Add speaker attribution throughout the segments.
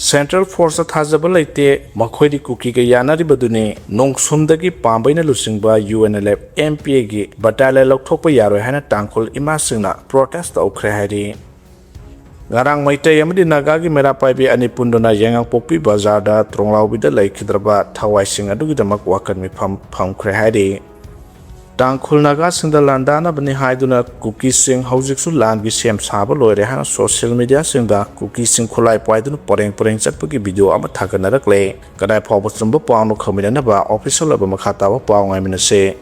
Speaker 1: Central Force Thazaba Late, Makhoi Kuki Yanari Badune, Nong Sundagi Pambaina Lusingba, UNLF, MPA, Batale Loktopa Yaro Hana Tangkhul Imasina, protest Okrehari. Erang Maite Yamadi Nagagi Mapa be Anipundona Yang Popi Bazada, Tronglao with the Lake Hidraba, Tawai Singadu the Makwakan me Pam Krehadi. Tangkhul Naga Sing the Landana Bani Haiduna, Kuki Sing, Houjik Sulan, Gisem Sabo, Lorehan, social media sing the Kuki Sing Kulai Poidun, Poring Satpuki video, Amatakana Clay, Kadai Pobosumbo Pano Cominaba, official of Makata, Pong, I'm in a say.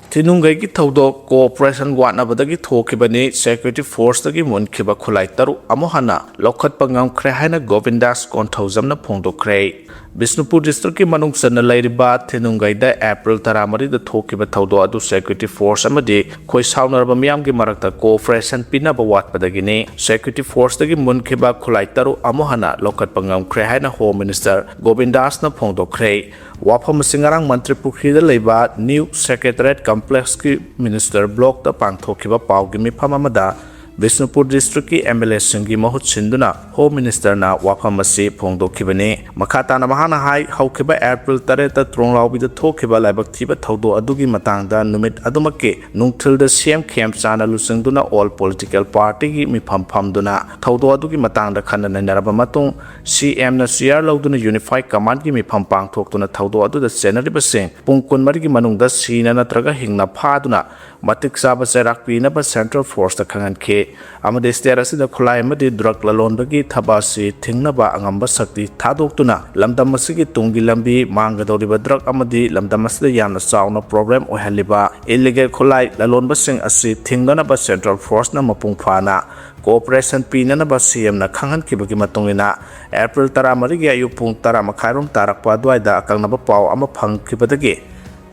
Speaker 1: Tinungai Taudo cooperation Wanabadagi Tokibani, Security Force the Gimun Kiba Kulaitaru, Amohana, Lokat Pangam Krehana Govindas Kontozamna Pondo Cray. Bisnupur District Manung Sana Lady Bat, Tinungai April Taramari, the Tokiba Taudo Adu Security Force Amadi, Koi Saunar Bamiamgi Marakta cooperation Pinabawat Padagini, Security Force the Gimun Kiba Kulaitaru, Amohana, Lokat Pangam Krehana Home Minister, Govindas na Pondo Cray. Wapham Singarang Manipur Leba, New Secretariat Complex Minister Block the Panthokiba Paugimi Pamamada, Bisnupur District MLA Singi Mahut Sinduna, Home Minister na Wapham Pongdo Kibane, Makatana Mahana High, Haukiba April Tareta Tronglao with the Tokiba Labaktiba Taudo Adugi Matanga, Numit Adumake, Nungtil the same camp Sana Lusinduna, all political party, Mi Pam Duna, Taudo Adugi Matanga Kanan and Narabamatung, CM na Sire Lauduna Unified Command Gimi Pampang talk to na Taudo Adu the Senator Basing, Punkun Marigi Manung Sina Natraga Hingna Paduna, Matik Saba Serakpi Naba Central Force the Kangan K. Amades Terasi the Kulaimadi drug lalondagi Tabasi, Tingnaba Angamba Sakti, Tadoktuna, Lamdamasigi Tungi Lambi, Mangadoriba drug Amadi, Lamdamas the Yana Sound problem or Haliba, illegal Kulai, Lalon Basing Asi, Tinganaba Central Force Namapungfana. Cooperation Pinanaba CM na Kangan Kibakimatungina, April Taramariga Yupung Taramakairum Tarakpadwaida, Akanaba Pau Amapang Kibadagi.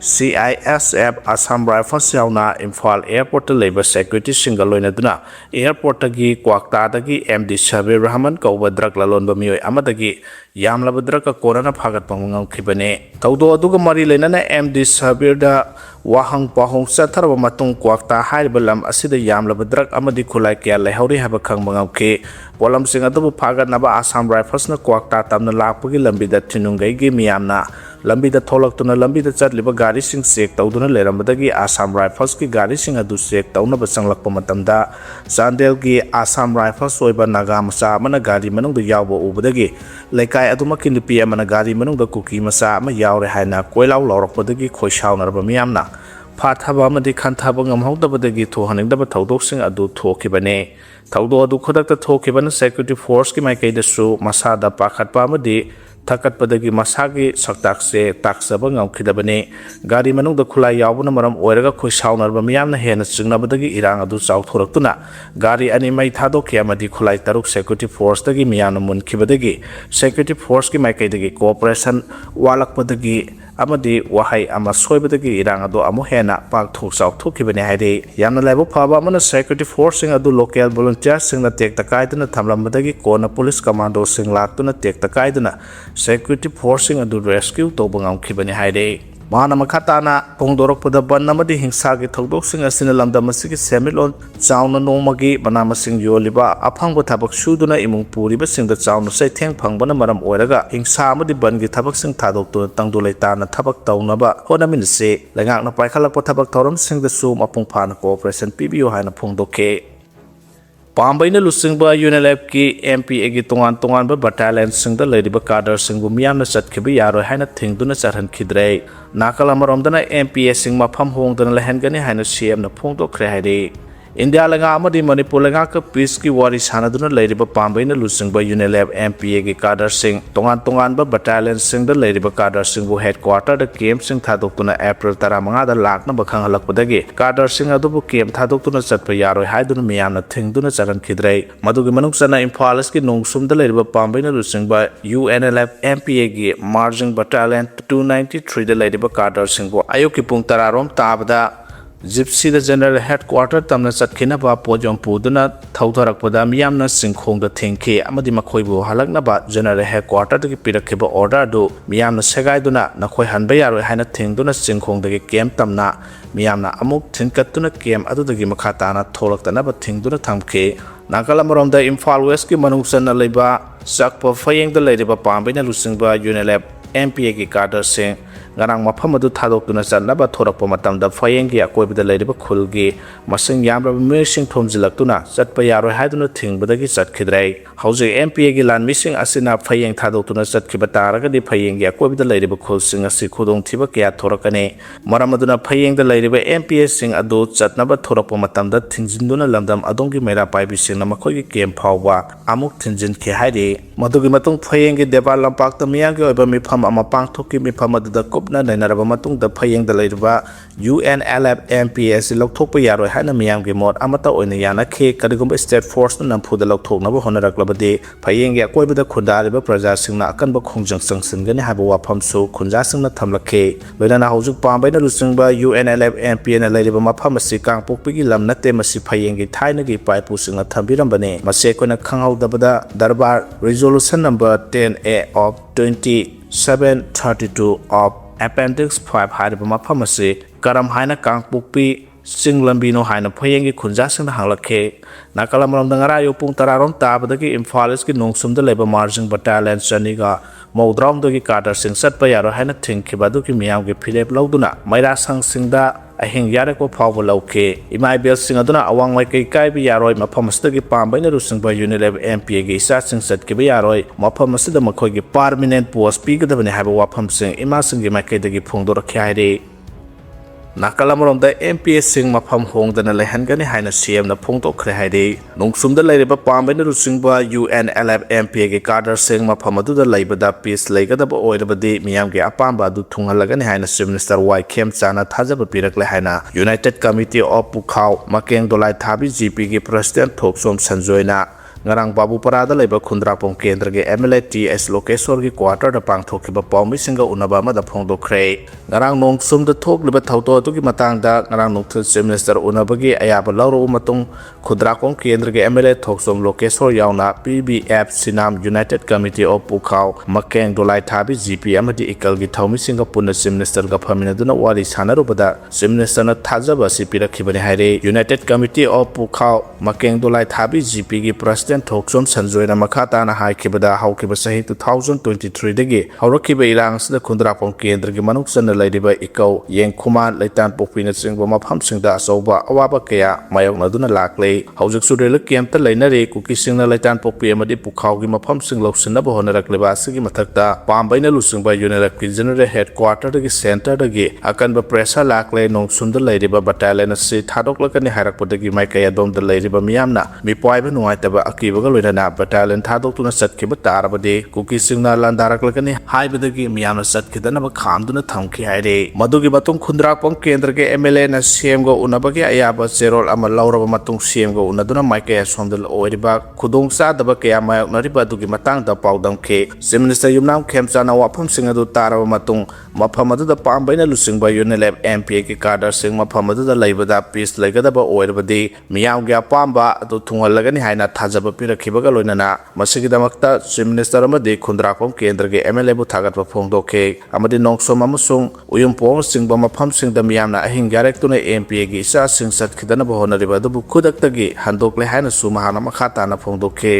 Speaker 1: CISF Assam Rifles Yauna Imphal Airport Labor Security Singaloina Duna Airport Tagi Kwakta Dagi MD Shabir Rahman Kauba Drug Lalon Bamio Amadagi Yamla Draka Korana Pagat Pangam Kibane Taudo Aduga Mari Lenana MD Shabir da Wahang Pahong Satar Matung Kwakta Haibalam Asida Yamla Drug Amadi Kulai Kia Lehauri Habakang Mangam Polam Singadu Pagat Naba Assam Rifles na Kwakta Tamna Lapagi Lambida Tinungai Gimiamna Lambida Tolak to Lambida Chat Liba Gari Sing Sek Tauduna Lerambadagi Assam Rifles ki Gari Sing Adu Sek Tauna Basang Lakpamatamda Sandel ki Assam Rifles Soiba Nagamasa Mana Gari Manung the Yabo Ubadagi Lekai Adumakin the PM and Gari Manung the Kuki Masa Ma Yaure Haina Koila Lorapodagi Koshau Narbamiamna Pathabamadi Kantabangam Hodabadagi to Haning the Taudoxing Adu Tokibane Taudo Adu Kodak the Tokiban Security Force ki Maike the Su Masada Pakat Pamadi Takat Padagi Masagi Saktakse Taksabang Kidabane Gari Manung the Kula Yabuna Maram Oerga Kushaunar Bamiam Hen Singnabadagi Erang Adu South Horaktuna Gari Animai Tado Kiamadi Kulai Taruk Security Force Dagi Mianamun Kibadagi Security Force ki Maikadagi Cooperation Walak Padagi Amadi Wahai Amasoibadagi Erang Adu Amohena Park to South Tukibane Hade Yana level Paba Mana Security Force Sing Adu local volunteers Sing the Take the Kaidana Tamlamadagi Kona Police Commando Sing Latuna Take the Kaidana Security Forcing and do rescue Tobangam Kibani Hide. Mana Makatana, Pongdorok Pada Banamadi Hingsagi Todoxing as in a Lamdamasiki Semilon, Sound Nomagi, Banamasing Yoliba, Apang Tabak Shuduna Imung Puri, Basing the sound of Setang Pangana Maram Oeraga, Hingsama the Bangi Tabaxing Tadok to Tanduletana Tabak Taunaba, Honamin say, Langana Paikala Potabak Torum sing the Sum upon Pana Cooperation PBO Hana Pongdoke. Pambaina Lusingba UNLF ki MPA gi tongan battalion sing the Ladyba Cadre Singu Miam na Satkibi Yaro Hana Thingduna Saran Kidre Nakala Maromdana MPA sing Mapam Hong Dana Lahengani Hana CM na Pongdo Krehade India Langa Amadi Manipur Langa Peace ki Wari Sanaduna Ladyba Pambaina Lusingba UNLF MPA gi Cadre sing tongan ba battalion sing the Ladyba Cadre Singu headquarter the camp sing Thadokuna April Taramanga the Lakna Bakang Halakpadagi Cadre sing Adubu camp Thadokuna Satpa Yaro Haiduna Miamna Thingduna Saran Kidre Madugi Manuksana Imphalis ki Nungsum the Ladyba Pambaina Lusingba UNLF MPA gi Marching Battalion 293 the Ladyba Cadre Singu Ayoki Pung Tararom Tabda Gypsy the General Headquarter Tamna Satkinaba Pojom Puduna Tautarakpada Miamna Sinkhong the Tinke Amadi Makoibu Halaknaba General Headquarter the Pirakiba Order do Miamna Segaiduna Nakoi Hanbayaro Hana Tingduna Sinkhong the Game Tamna Miamna Amuk Tinkatuna Game Adu the Gimakatana Tolak the Naba Tingduna Tamke Nakala Maronda Imphal West ki manungsan na leba sakpa fayeng da leba pambai na lusingba UNLF MPA ki kadar sing ngarang mafam adu thadok tuna chanaba thorakpa matamda fayeng gi akoibada leba khulgi masing yamra mising thomjilak tuna chatpa yaroi haiduna thingbadagi chatkidrai Houjik MPA gi lan mising asina fayeng thadok tuna chatkhiba taraga di fayeng gi akoibada leba khulsing asi khudong thiba kya thorakane maramaduna fayeng da leba MPA sing adu chatnaba thorakpa matamda thinjinduna lamdam adongi mera paibi sing na makhoi gi kem phawwa amuk thinjin khe haide madugi matung fayeng gi deba lampak ta miyang gi oiba mifam ama pangthokki mifam adu kupna nainaraba matung da fayeng da leba UNLF MPS lokthokpa yaroi haina miyam gi mod amata oina yana khe kadigumba state force na nampu da lokthoknaba honaraklabadi fayeng gi akoibada khundariba praja singna akanba khongjang sangsinggani haba wapham su khunja singna thamlakhe loinana Houjik pambai na lusingba UNLF MPN na leba mafam asi kangpokpi gi lam nate masi fayeng gi thaina gi paipu singna thambirambane mase koina khanghaudabada darbar resolution number 10A of 2732 of Appendix 5 hariba mafam asi karam haina kangpokpi Singlambino haina phayengi khunja singna hanglakhe nakala maramda ngara yo pung tararom tabadagi Imphal East ki nongsumda leba marching battalion chaniga maudram dogi kadar sing satpa yaro haina thingkhiba du ki miyam gi philep lawduna maira sang singda ahing yare ko phawba lawkhe imai bel sing aduna awang mai kai kai bi yaroi mafam asdagi pambai na rusingba UNLF MPA gi isa sing satkiba yaroi mafam asda makhoi gi permanent post pigadabani haba wapham sing ima sing gi makai dagi phongdora khaire Nakalamaromda MPA sing mafam hongdana lehangani haina CM na phongtokkhre haide nongsumda leriba pambai na rusingba UNLF MPA gi kadar sing mafam adu da leibada peace leigadaba oirabadi miyam gi apamba adu thungalagani haina Chief Minister Y Khem Chana thajaba pirakle haina United Committee of Pukhau Makeng Dolai Thabi GP gi President Thoksom Sanjoina ngarang babu parada leba khundrapong kendra ge MLA TS Lokeswar gi quarter da pangthokiba pawmi singa unaba ma da phongdokkhre ngarang nongsum da thokliba thauto atu gi matang da ngarang nokthil Chief Minister unaba gi ayaba lawro matung khudrakong kendra ge MLA Thoksom Lokeswar yauna PBF Sinam United Committee of Pukhau Makeng Dolai Thabi GP amadi ikal gi thawmi singa punna Chief Minister ga phamina duna wali sanarubada Chief Minister na thajaba si pirakhibani haire United Committee of Pukhau Makeng Dolai Thabi GP gi President Thoksom Sanjoina makhata na haikibada haukiba sahi 2023 dagi haurakhiba Erang sida khundrapong kendra gi manuksan laidiba ikau yeng khuman leitan pokpina chingba mafam singda asoba awaba kaya mayokna duna lakle Houjik surel kemta leinare kuki singna leitan pokpi amadi pukhau gi mafam sing loksinna bo honarakleba asigi mathakta pambaina lusingba UNLF ki general headquarter dagi center dagi akanba pressure lakle nongsunda laidiba battalion asi thadoklakani hairakpodagi maikaya domda laidiba miyamna mipaiba nuaitaba kibaga loinana battalion thadokuna chatkhiba tarabade kuki singna landaraklakani haibadagi miyamna chatkidana ba khamduna thamki haire madugi matung khundrakpong kendra ge MLA na CM go unabagi ayaba cherol ama lauraba matung CM go unaduna maikaya somdal oiriba khudong sadaba kaya mayoknariba dugi matang da paudam khe Chief Minister Yumnam Khemchana wapham singadu taraba matung mafam adu da pambaina lusingba UNLF MPA ki kadar sing mafam adu da leibada peace leigadaba oirabadi miyam ge apamba adu thungalagani haina thajaba pirakhibaga loinana masigidamakta Chief Minister amadi khundrakpom kendra ge MLA bu thagatba phongdokhe amadi nongsom amasung uyumpong singba mafam singda miyamna ahing garektuna MPA gi isa sing satkhidana bo honariba adu khudaktagi handokle haina sumahana makhata na phongdokhe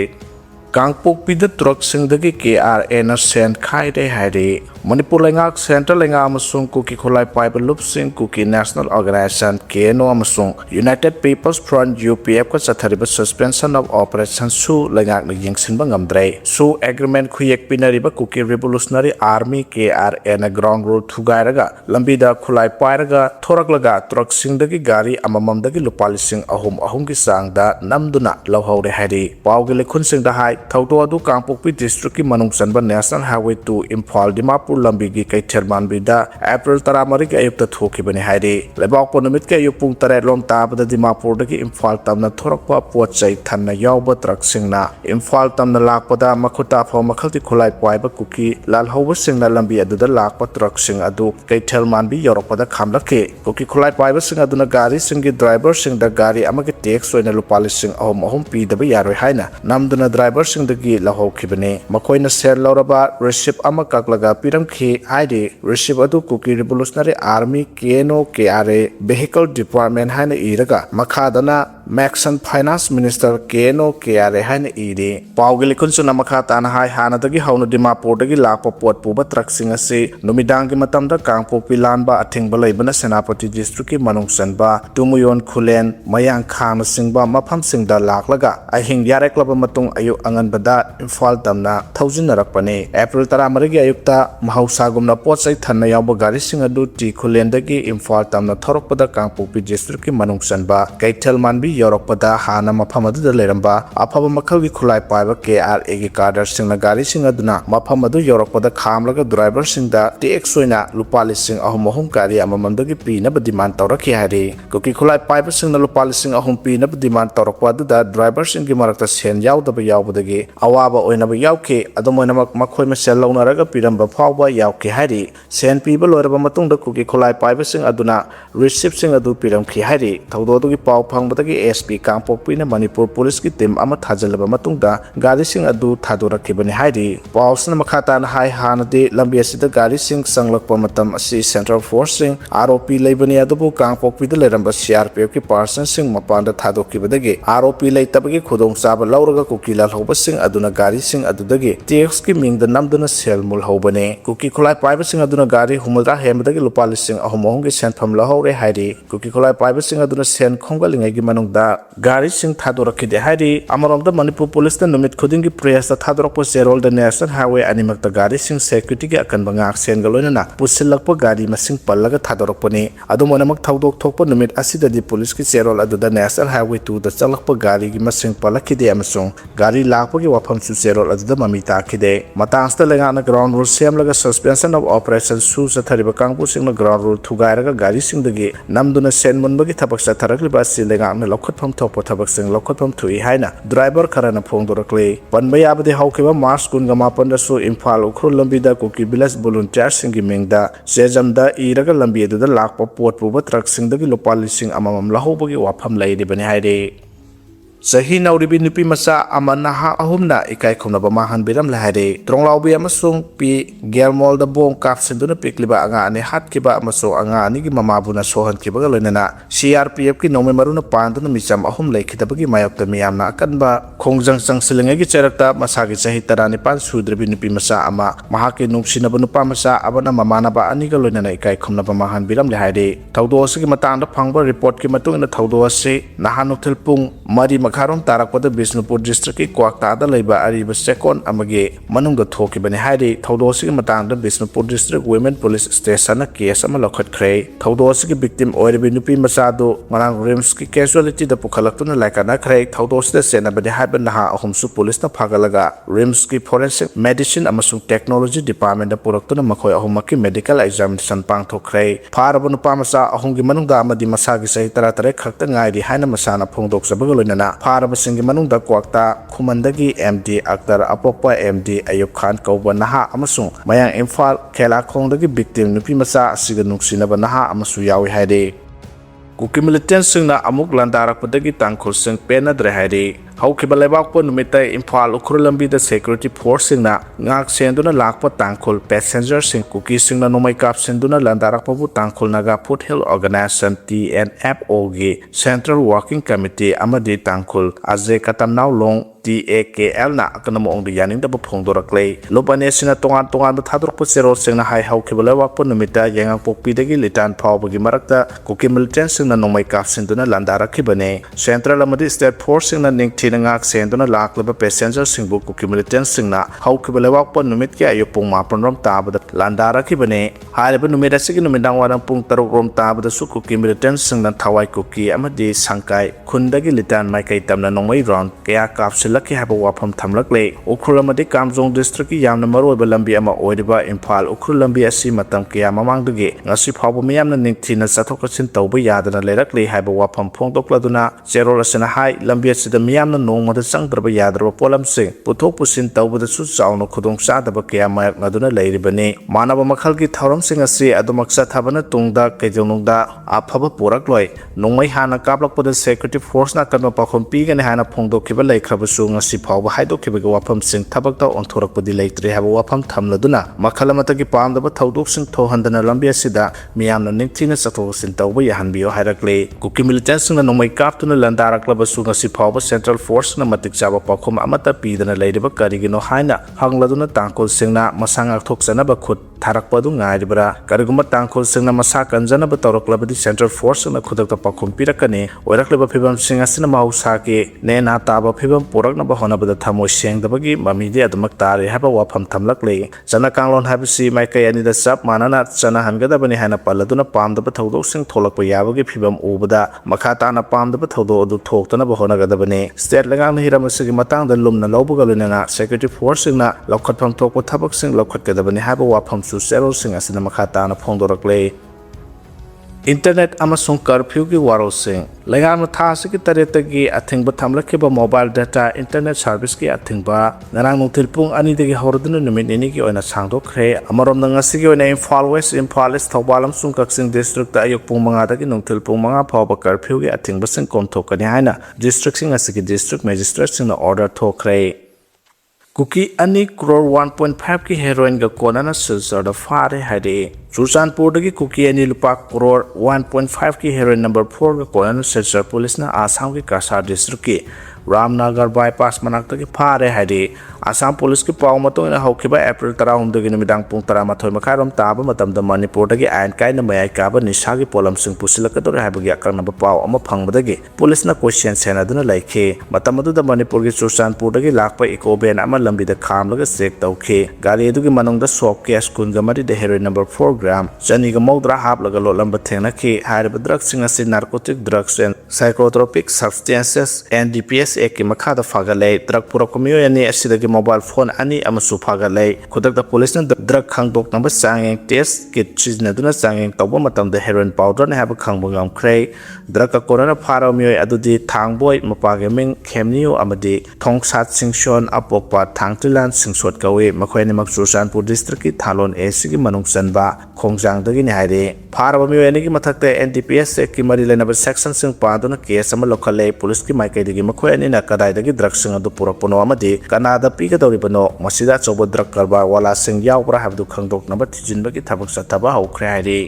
Speaker 1: Kangpokpida truck singdagi KRA na send khaide haide Manipur lengak Central lenga amasung kuki kholai paiba lupsing kuki National Organization KNO amasung United People's Front UPF ka chathariba suspension of operation su lengak na yingsinba ngamdrai su agreement khuyek pinariba kuki Revolutionary Army KRA na ground road thugairaga lambida kholai pairaga thoraklaga truck singdagi gari amamamdagi lupalising ahum ki sangda namduna lawhore haide pawgi lekhun singda hai thauto adu Kangpokpi district ki manung sanba National Highway 2 Imphal Dimapur lambi gi kaitherman bida April 13 ki ayukta thokibani haide lebak ponumit ke ayupung 3 lom tabada Dimapur dagi Imphal tamna thorakpa pochai thanna yawba truck singna Imphal tamna lakpada makhuta phaw makhalti khulai paiba kuki lalhoba singna lambi aduda lakpa truck sing adu kaitherman bi yorakpada khamlakhe kuki khulai paiba sing aduna gari singi driver sing da gari amagi tax oina lupali sing ahum pi daba yaroi haina namduna driver sing dagi lahokibane makoina share loraba receipt ama kaklaga piramkhi haide receipt adu kuki Revolutionary Army KNO KRA vehicle department haina iraga makhadana Maxon Finance Minister Keno Kiare Han Edi Paugili Kunsuna Makata na Hai Hanadagi Haunu Dimapur Lapa Port Puba Traxing Asi Numidangi Matamda Kangpo Pilan ba Ating Balabana Senapati District Manungsan ba Tumuyon Kulen Mayang Khang Singba Mapham Singda Laklaga Ahing Yarek Laba Matung Ayuk Angan Bada Infal Damna Thousand Narakpane April Taramarigi Ayukta Mahausagum na Potsai Thana Yaba Gari Singadu Ti Kulendagi Infal Tamna Thorokpada Kangpo District Manungsan ba Kaitel Manbi Yorokpada Hana Maphamadu Leramba Apaba Makalgi Kulai Paiba KRA gi Kadar Singna Gari Singaduna Maphamadu Yorokpada Khamlaga driver Singda TX Lupa Lising Ahum Kari Amamandagi Pina Badiman Toraki Hari Kuki Kulai Paiba Singna Lupa Lising Ahum Pina Badiman Torokwaduda driver Singi Marakta Sen Yaudaba Yaubadagi Awaba Oinaba Yauke Adomonamak Makoi Masel Lonaraga Piramba Pawba Yauke Hari Sen People Loraba Matung the Kuki Kulai Paiba Sing Aduna Receipt Sing Adu Piram Ki Hari Taudogi Pau Pangbatagi SP Kangpo Pina Manipur Police ki Tim Amat Hajalaba Matungda Gari Sing Adu Tadura Kibani Hari Pausna Makatan Hai Hanadi Lambiasida Gari Sing Sanglakpa Matam Asi Central Forcing ROP Labani Adubu Kangpo Pida Leramba CRPF ki Parson Sing Mapanda Tadoki Badagi ROP Laitabagi Kudong Saba Lauraga Kukila Hoba Sing Aduna Gari Sing Adudagi TX ki Ming the Namduna Sel Mul Hobane Kuki Kulai Paiba Sing Aduna Gari Humulra Hemdagi Lupali Sing Ahomongi Sen Pam Lahore Hari Kuki Kulai Paiba Sing Aduna Sen Kongalingagi Manungda Gari Sing Tadora Kide Hari Amarom the Manipur Police the Numit Kudingi Press the Tadoroko Zerol the National Highway Animak the Gari Sing Security Akan Bangak Sen Galona Pusilakpo Gari Masing Palaga Tadoropone Adumonamak Taudok Topo Numit Asida the Police ki Zerol Adu the National Highway to the Salakpo Gari Masing Palakide Amazon Gari Lapo Wapham Su Zerol Adu the Mamita Kide Matangsta Langana ground rule Sam Laga suspension of operation Su Sataribakang Pusing the ground rule to Gairaga Gari Sing the Gate Namduna Sen Munbagi Tabaksa Tarakli Basi Legang Lokot from Topo Tabaksing Lokot from Tui Haina Driver Karana Pongdorakle Panbayabadi Haukiba Mars Kunga Mapanda Su Impal Ukru Lambida Kuki Bilas Volunteer Singi Mingda Sejamda Iraga Lambi the Lakpa Port Puba Truck Sing the Lopali Sing Amam Lahobagi Wapham Lady Benihide Sahi Nauribi Nupi Masa Amanaha Ahumna Ikai Kunaba Mahan Biram Lahade Tronglaubi Amasung Pi Gelmol the Bong Kapsinduna Pikliba Anga and Hatkiba Amaso Anga Nigi Mamabuna Sohan Kibagalena CRPF ki Nome Maruna Pandana Misam Ahum Lake Kitabagi Mayok the Miamna Kanba Kongjang Sang Silingagi Cherakta Masagi Sahitarani Pan Sudribi Nupi Masa Ama Mahaki Nupsinabanupa Masa Abana Mamanaba Anigalona Ikai Kunaba Mahan Biram Lahade Taudosi Matanda Pangba report Kimatu in the Taudosi Nahanutil Pung Mari Makaron Tarakpada Bisnupur District Kwakta Leba Ariba Second Amage Manung the Toki Bani Hadi Taudosi Matanda Bisnupur District Women Police Station case Amalokhat Taudosi victim Oiribi Nupi Masado Marang Rimski casualty the Pukalatuna Lakana Cray Taudos the Sena Badi Haban Naha Homsu Police na Pagalaga Rimski Forensic Medicine Amasung Technology Department the Puraktuna Makoy Ahomaki Medical Examination Pang Tokray Parabunupamasa Ahongi Manunda Amadi Masagi Say Taratare Kaktangai di Hana Masana Pongdok Sabagalona Parabasingi Manunda Kwakta Kumandagi MD Actor Apopa MD Ayub Khan Kauba Naha Amasung Mayang Imphal Kela Kongdagi victim Nupi Masa Siganuk Sinaba Naha Amasu Yawi Hade Kuki militant Singna Amuk Landarak Padagi Tangkhul Sing Pena Drehade Haukiba Lebakpo Numita Imphal Ukrulambi the Security Force Singna Ngak Senduna Lakpa Tangkhul Passenger Sing Kuki Singna Nomai Kap Senduna Landarak Pabu Tangkhul Naga Foothill Organization TNFOG Central Working Committee Amadi Tangkhul Aze Katam Now Long TAKL na kanamo ong diyaning da Pongdorakle Lopane sina tongan the Tadrok Pusero Singna Hai Haukiba Lebakpo Numita Yangang Pokpidagi Litan Pawbagi Marakta Kuki militant Singna Nomai Kap Senduna Landarak Kibane Central Amadi State Force Singna Ning Tinangak Senduna Laklaba Passenger Singbu Kuki militant Singna Haukiba Lebakpo Numit Kya Yupung Mapan Rom Tabada Landara Kibane Hariba Numida Sigi Numidang Wadang Pung Tarok Rom Tabada Su Kuki militant Singna Tawai Kuki Amadi Sangkai Kundagi Litan Maikai Tamna Nomai Ron Kaya Kapsilaki Haba Wapham Tamlakle Ukrulamadi Kamjong District Yamna Maro Lambi Ama Oidiba Impal Ukrulambi Asi Matam Kaya Mamangdagi Ngasi Pawba Miyamna Ningtina Satokasin Tauba Yadana Lerakle Haba Wapham Pongdokladuna Zero Lasana Hai Lambi Asida Miyamna nongmada changdraba yadraba polamsing puthok pusin tawbadasu chawna khudong chadaba kya mayaknaduna leiribani manaba makhalgi thauramsing asi adumaksa thabana tungda kaijonungda afaba porakloi nongmai hana kaplakpada security force na kanma pakhom pigani hana phongdokhiba laikhrabasu ngasi phawba haidokhiba wapham sing thabakta onthorakpadi leitre haba wapham thamladuna makhalamata gi pamdaba thaudok sing thohandana lambi asida miyamna ningthina chathosin tawba yahanbiyo hairakle kuki militant sing na nongmai kaptuna landaraklabasu ngasi phawba central force na matik chaba pakhom amata pidana leiriba karigino haina hangladuna Tangkhul singna masang thoksanaba khut tharakpadu ngairibra kariguma Tangkhul singna masa kanjanaba tawraklabadi central force na khudakta pakhom pirakani oirakleba phibam sing asina mausake nena taba phibam poraknaba honabada thamoi sengdabagi mamide adumak tare haba wapham thamlakle chana kanglon habisi maikai anida sap manana chana hangadabani haina paladuna pamdaba thodok sing tholakpa yabagi phibam ubada makha tana pamdaba thodo adu thoktanaba honagadabani state langang hiramasigi matangda lumna lawbuga lunanga security force singna lokhatpham thokpa thabak sing lokhatgadabani haba wapham su serol sing asina makha tana phongdorakle internet amasung curfew gi waro sing langang thasi ki taretagi athingba thamlakhiba mobile data internet service ki athingba narang nuthil pung ani degi horduna numit ini ki oina sangdokre amarom nangasi ki oina Imphal West Imphal East Thawbalam Sungkaksing district ta ayok pung manga dagi nuthil pung manga phawba curfew gi athingba sing komthokani haina district sing asiki district magistrate sing na order thokre kuki ani crore 1.5 ki heroin ga konana silsar da fare hade Churchandpur dagi kuki ani lupa crore 1.5 ki heroin number 4 ga konana silsar police na Assam ki Kasar district ki Ramnagar bypass manakta ki fare hade Assam police ki paw mato ina hokhiba April 13 dagi numidang pung 13 makharom taba matamda Manipur dagi ain kaina mayai kaba nisha gi polam sing pusilakadore habagi akarna paw ama phangbadagi police na question sena duna laikhe matamadu da Manipur gi Churchandpur dagi lakpa eco van ama lambi da khamlaga check tawkhe gari edu gi manong da shop case kun ga mari da heroin number 4 gram chani ga mawdra haplaga lolamba thengna ki hairiba drugs sing asi narcotic drugs and psychotropic substances NDPS ek makha da fagale drug pura komiyo yani asida mobile phone ani amasu phagalai khudakta police na drug khangdok number changeng test kit chizna duna changeng tawba matam da heroin powder na haba khangbu ngam khrei drug ka corona pharo mioi adudi thangboi mapa ge ming khemniu amadi thongsat singshon apokpa thangtilan singsot kawe makhoini mak Churchandpur district ki Thalon AC gi manung chanba khongjang dagi ni haire pharo mioi ani gi mathakte NDPS ki mari lenaba section sing pa duna case ama lokhale police ki maikai dagi makhoi ani na kadai dagi drug sing adu purakpono amadi kanada pigadoribano masida chobo drug karba wala sing yaubra habdu khangdok number thijinbagi thabak sathaba hokre haire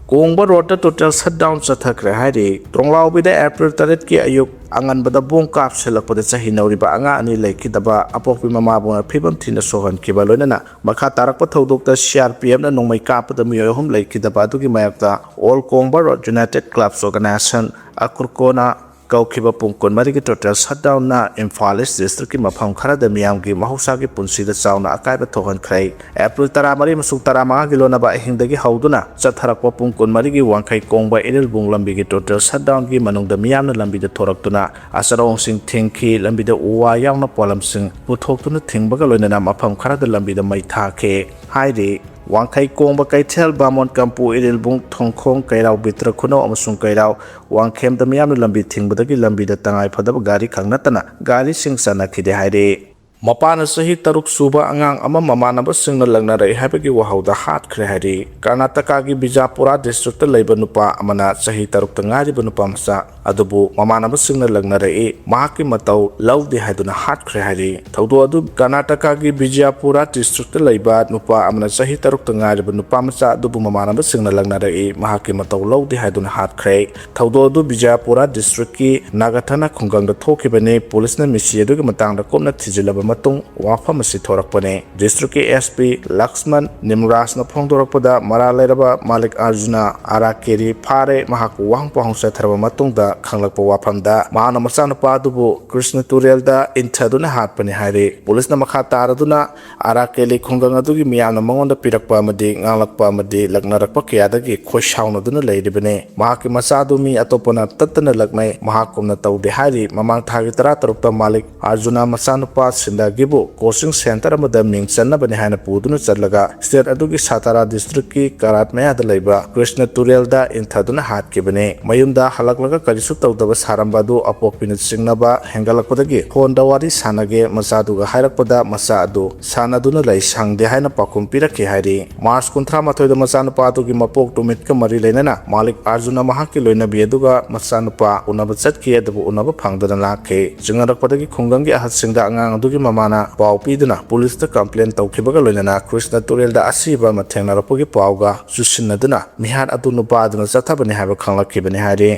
Speaker 1: Kongba road total shutdown chathakre haire tronglao bida April 3 ki ayuk angan bada bong kap selakpada chahi nauriba anga ani laikidaba apokpi mama bona phibam thina sohan kiba loinana makha tarakpa thodokta CRPF na nongmai kapda miyo hum laikidaba adugi mayakta All Kongba Road United Clubs Organization akurkona Kaukiba pungkon marigi total shutdown na Imphal East district ki mafam khara da miyam gi mahusa gi punsi da chawna akaiba thohan krai April 13 masuk 15 gi lona ba hingdagi hauduna chatharakpa pungkon marigi wangkai kongba enel bung lambi gi total shutdown gi manung da miyam na lambi da thoraktuna asarong sing thengki lambi da uwa yawna polam sing puthoktuna thingbaga loina na mafam khara da lambi da mai thake haide Wangkai Kongba Kaitel Bamon Kampu Irilbung Thongkhong Kairau Bitra Khuno amasung Kairau Wangkhem da miyamna lambi thingbadagi lambi da tangai phadaba gari khangnatana gari sing sana khide haire Mapa na sahi taruk suba angang ama mamanaba singna langna rai habagi wahauda hatkhre haire Karnataka gi Bijapura district ta leiba nupa amana sahi taruk tangari nupa masa adubu mamanaba singna langna rai mahaki matau laudi haiduna hatkhre haire thaudo adu Karnataka gi Bijapura district ta leiba nupa amana sahi taruk tangari nupa masa adubu mamanaba singna langna rai mahaki matau laudi haiduna hatkhre thaudo adu Bijapura district ki Nagathana khungang da thokibane police na misi adu gi matang da komna thijilaba matung wapham asi thorakpane district SP Lakshman Nimraj na phongdorakpada Maralairaba Malik Arjuna Arakeri phare mahaku wang pahongsa tharaba matungda khanglakpa waphamda mahana machana padubu Krishna Turel da inthaduna hatpani haire police na makha taraduna Arakeli khungang adugi miyamna mangonda pirakpa amadi ngalakpa amadi laknarakpa kiyadagi khoishauna duna leiribane mahaki machadu mi atopana tattana laknai mahakumna taude hairi mamang thagi 13 Malik Arjuna machanupa sinda गिबो coaching centre अमदा मिंग चन्नबने हाना पुदुना चलगा state अदुगी Satara district की करात मयाद लैबा कृष्ण तुरेलदा इंथादुना हातकेबने मयुमदा हलकलगा करिसु तौदबा सारंबादु अपोकपिन सिंगनबा हेंगलकपदगी होंदवारी सानगे मचादुगा हायरकपदा मचा अदु सानदुना लै सांगदे हायना पाखुम पिरके हायरि मार्च 38 मचानुपादुगी मपोक तुमितका मरि लेनना मालिक अर्जुन महाकी लोइनबी अदुगा मचानुपा उनब चटके अदबु उनब फंगदना लाखे जिंगरकपदगी खुंगंगी अहतसिंगदा अंगांग अदुगी ममाना पाव पीदुना पुलिसदा कंप्लेन तौखिबगा लोइनना कृष्ण तुरेलदा असीबा मथेंगनारपगी पावगा सुसिनदुना मिहान अदु नुपादुना चथाबने हायबा खंगलखिबने हायरि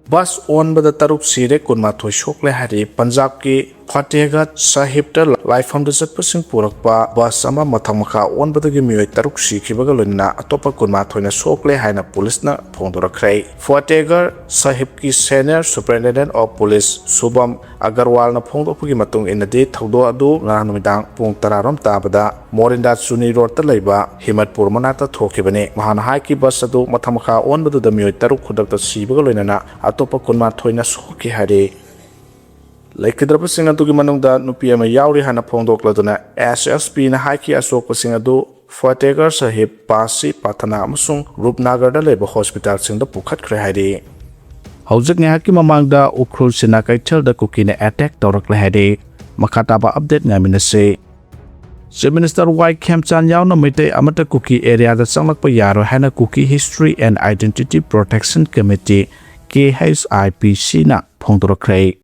Speaker 1: बस ओनबदा तरुक सिरे कुनमाथोय सोकले हायरि पंजाब की फतेहगढ़ साहिबता लाइफामदा चटपसिंग पुरकपा बस अमा मथंग मखा ओनबदगी मियोय तरुक सिखिबगा लोइना अतोपा कुनमाथोयना सोकले हायना पुलिसना फोंदोरखरै फतेहगढ़ साहिब की senior superintendent of police Shubham अग्रवालना फोंदोकपगी मतुंग इनदि थौदो अदु नुमिदांग पुंग 10 रोम ताबदा मोरिंदा चुनी रोडता लैबा हिमतपुर मनाता थोखिबने महान हाइकी बस अदु मथंग मखा ओनबदुदा मियोय तरुक खुदकता सिबगा लोइना अतोपा कुनमाथोयना सोकि हायरि लैखिद्रबसिंग अदुगी मनुंगदा नुपी अमा यावरि हाना फोंदोकलदुना एसएसपी ना हाइकी असोकपसिंग अदु फतेहगढ़ साहिब पासी पाथना अमसुंग रूपनगरदा लेबा हॉस्पिटल सिंगदा पुखतख्रे हायरि हौजिक न्याकी ममांगदा उख्रुल सिना कैथलदा कुकीने अटैक तौरकले हायरि मखाताबा update ngaminase Chief Minister Y Khemchan yauna mite amata kuki area da changlakpa yaro hana kuki history and identity protection committee KHIPC na phongdorakhrei